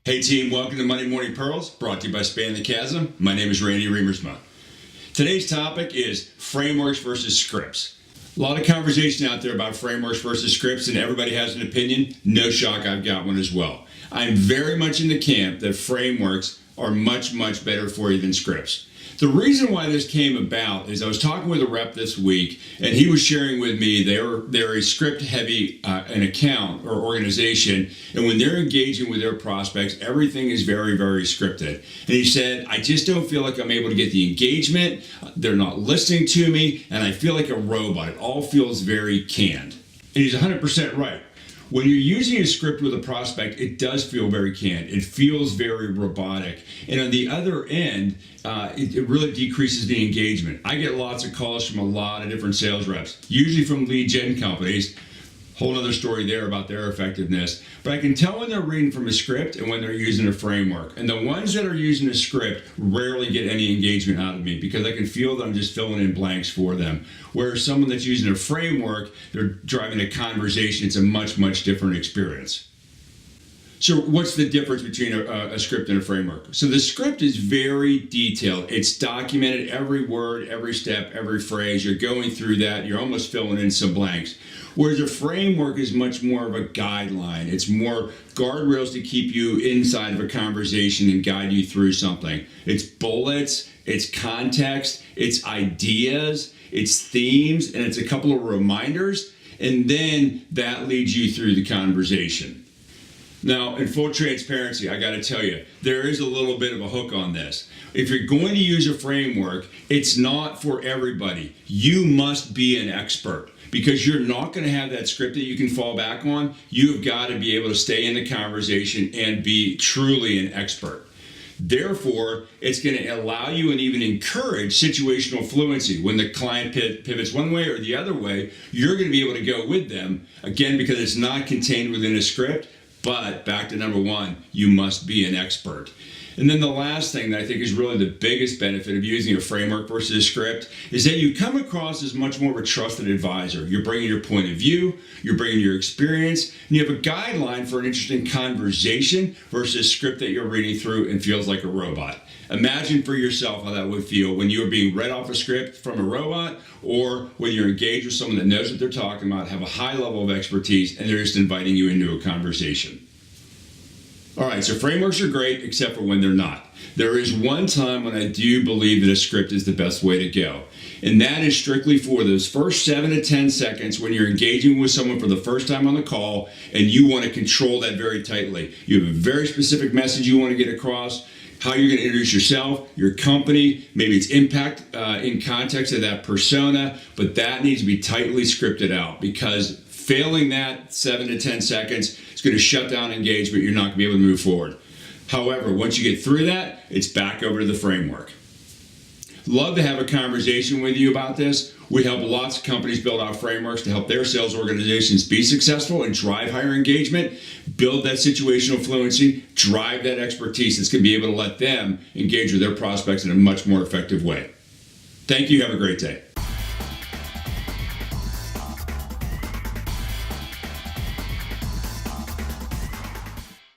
Hey team, welcome to Monday Morning Pearls, brought to you by Span the Chasm. My name is Randy Remersma. Today's topic is frameworks versus scripts. A lot of conversation out there about frameworks versus scripts, and everybody has an opinion. No shock, I've got one as well. I'm very much in the camp that frameworks are much better for you than scripts. The reason why this came about is I was talking with a rep this week, and he was sharing with me they're a script-heavy an account or organization, and when they're engaging with their prospects, everything is very scripted. And he said, I just don't feel like I'm able to get the engagement, they're not listening to me, and I feel like a robot. It all feels very canned. And he's 100% right. When you're using a script with a prospect, it does feel very canned. It feels very robotic. And on the other end, it really decreases the engagement. I get lots of calls from a lot of different sales reps, usually from lead gen companies. Whole other story there about their effectiveness. But I can tell when they're reading from a script and when they're using a framework. And the ones that are using a script rarely get any engagement out of me because I can feel that I'm just filling in blanks for them. Whereas someone that's using a framework, they're driving a conversation. It's a much different experience. So what's the difference between a script and a framework? So the script is very detailed. It's documented, every word, every step, every phrase. You're going through that. You're almost filling in some blanks. Whereas a framework is much more of a guideline. It's more guardrails to keep you inside of a conversation and guide you through something. It's bullets, it's context, it's ideas, it's themes, and it's a couple of reminders. And then that leads you through the conversation. Now, in full transparency, I got to tell you, there is a little bit of a hook on this. If you're going to use a framework, it's not for everybody. You must be an expert because you're not going to have that script that you can fall back on. You've got to be able to stay in the conversation and be truly an expert. Therefore, it's going to allow you and even encourage situational fluency. When the client pivots one way or the other way, you're going to be able to go with them, again, because it's not contained within a script. But back to number one, you must be an expert. And then the last thing that I think is really the biggest benefit of using a framework versus a script is that you come across as much more of a trusted advisor. You're bringing your point of view, you're bringing your experience, and you have a guideline for an interesting conversation versus a script that you're reading through and feels like a robot. Imagine for yourself how that would feel when you are being read off a script from a robot, or when you're engaged with someone that knows what they're talking about, have a high level of expertise, and they're just inviting you into a conversation. All right, so frameworks are great, except for when they're not. There is one time when I do believe that a script is the best way to go, and that is strictly for those first 7 to 10 seconds when you're engaging with someone for the first time on the call, and you want to control that very tightly. You have a very specific message you want to get across, how you're going to introduce yourself, your company, maybe its impact in context of that persona, but that needs to be tightly scripted out because failing that 7 to 10 seconds, it's going to shut down engagement. You're not going to be able to move forward. However, once you get through that, it's back over to the framework. Love to have a conversation with you about this. We help lots of companies build out frameworks to help their sales organizations be successful and drive higher engagement, build that situational fluency, drive that expertise that's going to be able to let them engage with their prospects in a much more effective way. Thank you. Have a great day.